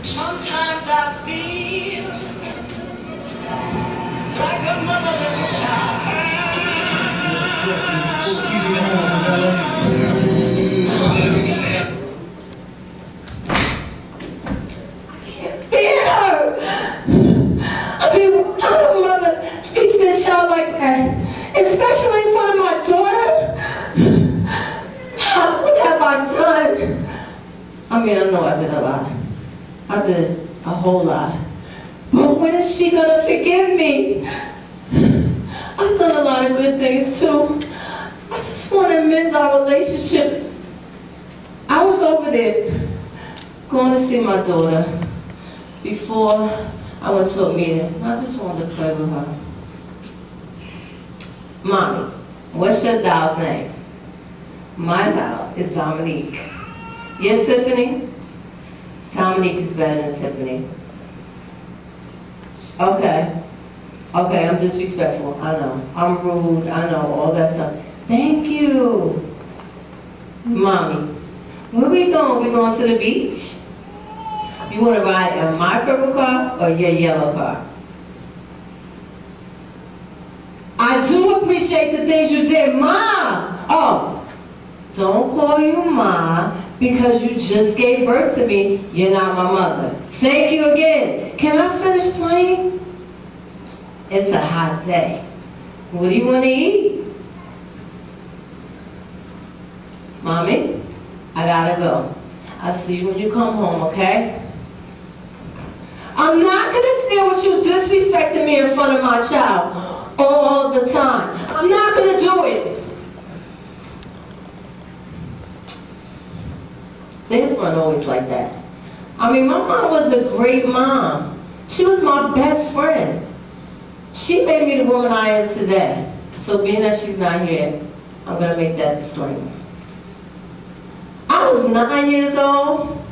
Sometimes I feel like a motherless child. Stand her! I mean, what kind of mother beats their child like that? Especially in front of my daughter? What have I done? I mean, I know I did a lot. I did a whole lot. But when is she gonna forgive me? I've done a lot of good things too. I just want to mend our relationship. I was over there going to see my daughter before I went to a meeting. I just wanted to play with her. Mommy, what's your doll's name? My doll is Dominique. You're Tiffany? Dominique is better than Tiffany. Okay, I'm disrespectful, I know. I'm rude, I know, all that stuff. Thank you. Mommy, where we going? We going to the beach? You want to ride in my purple car or your yellow car? I do appreciate the things you did, Ma. Oh, don't call you Ma because you just gave birth to me. You're not my mother. Thank you again. Can I finish playing? It's a hot day. What do you want to eat? Mommy, I gotta go. I'll see you when you come home, okay? I'm not gonna deal with you disrespecting me in front of my child all the time. I'm not gonna do it. Things weren't always like that. I mean, my mom was a great mom. She was my best friend. She made me the woman I am today. So being that she's not here, I'm gonna make that disclaimer. I was 9 years old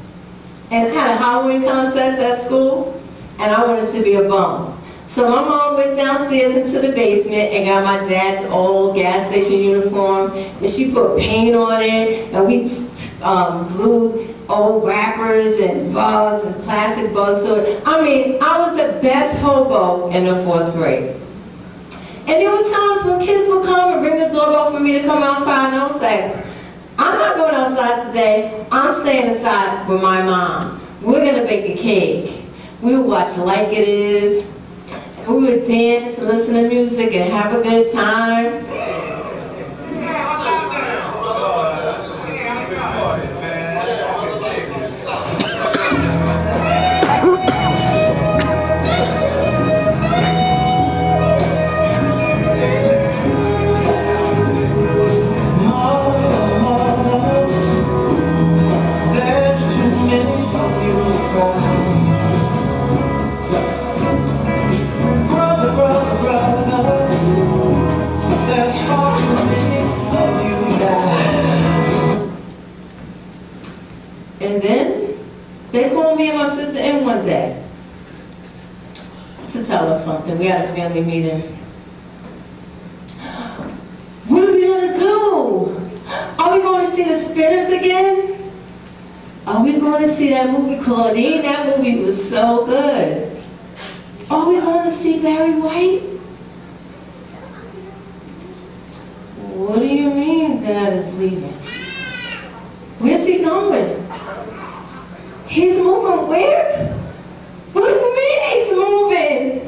and had a Halloween contest at school, and I wanted to be a bum. So my mom went downstairs into the basement and got my dad's old gas station uniform, and she put paint on it, and we glued old wrappers and bugs and plastic bugs. So I mean, I was the best hobo in the 4th grade. And there were times when kids would come and ring the doorbell for me to come outside, and I would say, I'm not going outside today. I'm staying inside with my mom. We're gonna bake a cake. We would watch Like It Is. We would dance and listen to music and have a good time. And then they called me and my sister in one day to tell us something. We had a family meeting. What are we gonna do? Are we going to see the Spinners again? Are we going to see that movie Claudine? That movie was so good. Are we going to see Barry White? What do you mean Dad is leaving? Where's he going? He's moving where? What do you mean he's moving?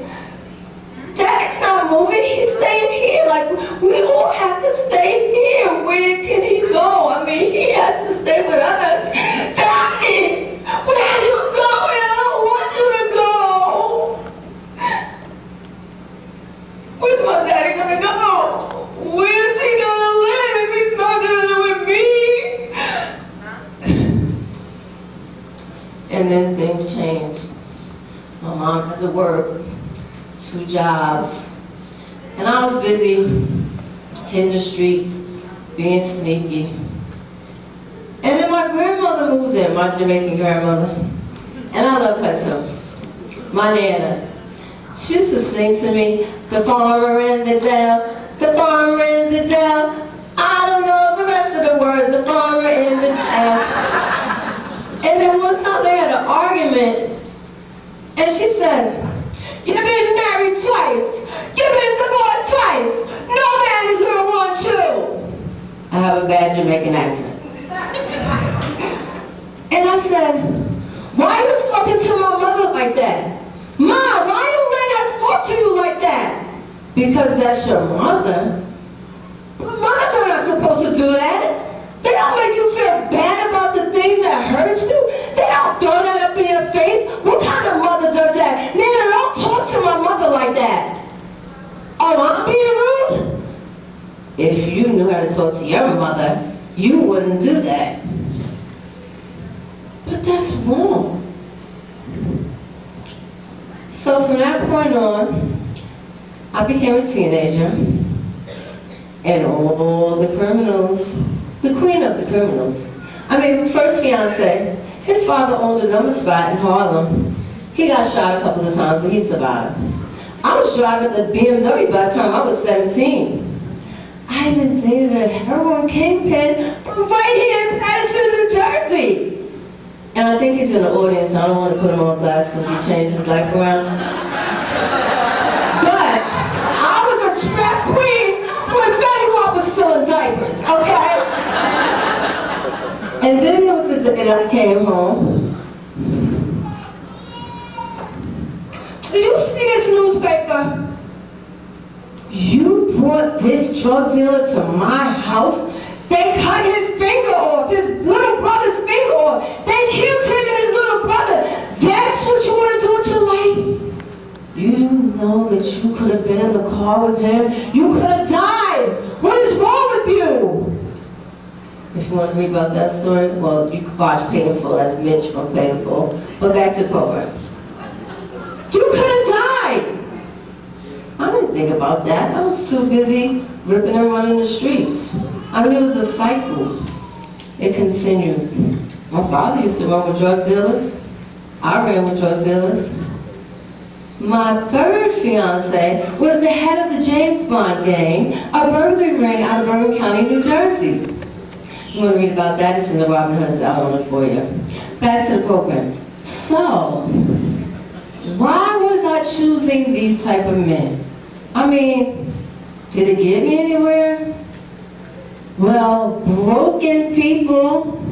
Daddy's not moving, he's staying here. Like, we all have to stay here. Where can he go? I mean, he has to stay with us. Daddy, where are you going? I don't want you to go. Where's my daddy gonna go? Where's he gonna live if he's not gonna live with me? And then things changed. My mom had to work 2 jobs. And I was busy hitting the streets, being sneaky. And then my grandmother moved in, my Jamaican grandmother. And I love her too. My Nana. She used to sing to me, the farmer in the dell, the farmer in the dell. I don't know the rest of the words, the farmer in the dell. And then one time they had an argument, Jamaican accent. And I said, why are you talking to my mother like that? Ma, why you let her talk to you like that? Because that's your mother. But mothers are not supposed to do that. They don't make you feel bad about the things that hurt you. They don't throw that up in your face. What kind of mother does that? Nana, don't talk to my mother like that. Oh, I'm being rude? If you knew how to talk to your mother, you wouldn't do that. But that's wrong. So from that point on, I became a teenager, and all the criminals, the queen of the criminals. I mean, first fiance, his father owned a number spot in Harlem. He got shot a couple of times, but he survived. I was driving the BMW by the time I was 17. I even dated a heroin kingpin from right here in Patterson, New Jersey. And I think he's in the audience, so I don't want to put him on blast because he changed his life around. But I was a trap queen when Fanny Wap was still in diapers, okay? And then there was the day that I came home. Do you see this newspaper? You brought this drug dealer to my house? They cut his finger off, his little brother's finger off. They killed him and his little brother. That's what you want to do with your life? You know that you could have been in the car with him. You could have died. What is wrong with you? If you want to read about that story, well, you can watch Painful. That's Mitch from Painful. But back to the program. You could have died. I didn't think about that. I was too busy ripping and running the streets. I mean, it was a cycle. It continued. My father used to run with drug dealers. I ran with drug dealers. My third fiance was the head of the James Bond gang, a burglary ring out of Bergen County, New Jersey. You want to read about that? It's in the Robin Hood's album for you. Back to the program. So, why was I choosing these type of men? I mean, did it get me anywhere? Well, broken people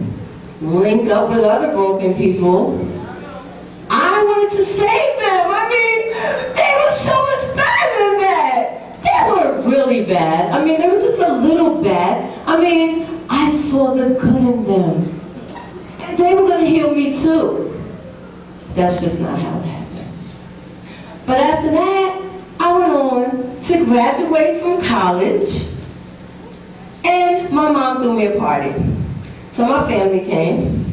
link up with other broken people. I wanted to save them. I mean, they were so much better than that. They weren't really bad. I mean, they were just a little bad. I mean, I saw the good in them. And they were going to heal me too. That's just not how it happened. But after that, I went on to graduate from college. And my mom threw me a party. So my family came.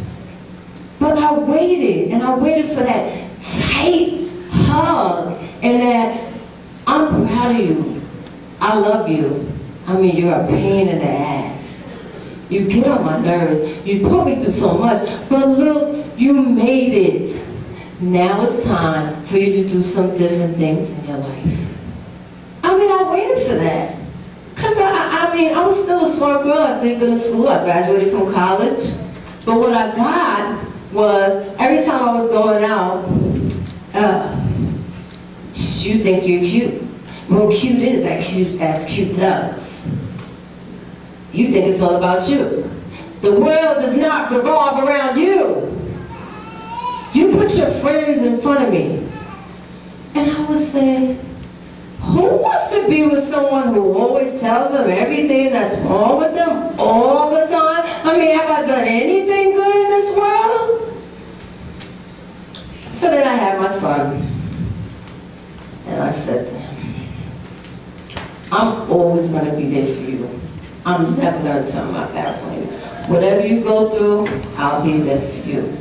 But I waited, and I waited for that tight hug, and that, I'm proud of you. I love you. I mean, you're a pain in the ass. You get on my nerves. You put me through so much. But look, you made it. Now it's time for you to do some different things in your life. I mean, I waited for that. Because I was still a smart girl. I did good in school. I graduated from college. But what I got was, every time I was going out, you think you're cute. Well, cute is as cute does. You think it's all about you. The world does not revolve around you. You put your friends in front of me. And I would say, who wants to be with someone who always tells them everything that's wrong with them all the time? I mean, have I done anything good in this world? So then I had my son. And I said to him, I'm always going to be there for you. I'm never going to turn my back on you. Whatever you go through, I'll be there for you.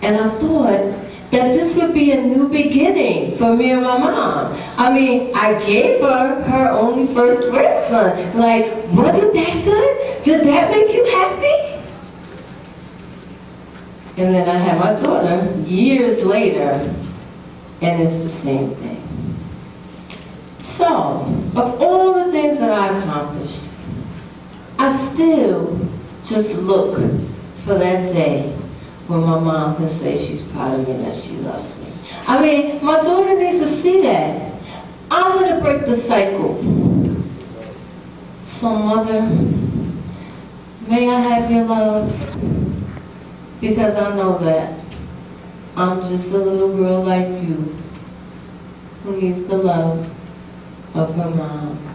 And I thought that this would be a new beginning for me and my mom. I mean, I gave her her only first grandson. Like, wasn't that good? Did that make you happy? And then I had my daughter years later, and it's the same thing. So, of all the things that I accomplished, I still just look for that day when my mom can say she's proud of me and that she loves me. I mean, my daughter needs to see that. I'm gonna break the cycle. So mother, May I have your love? Because I know that I'm just a little girl like you who needs the love of her mom.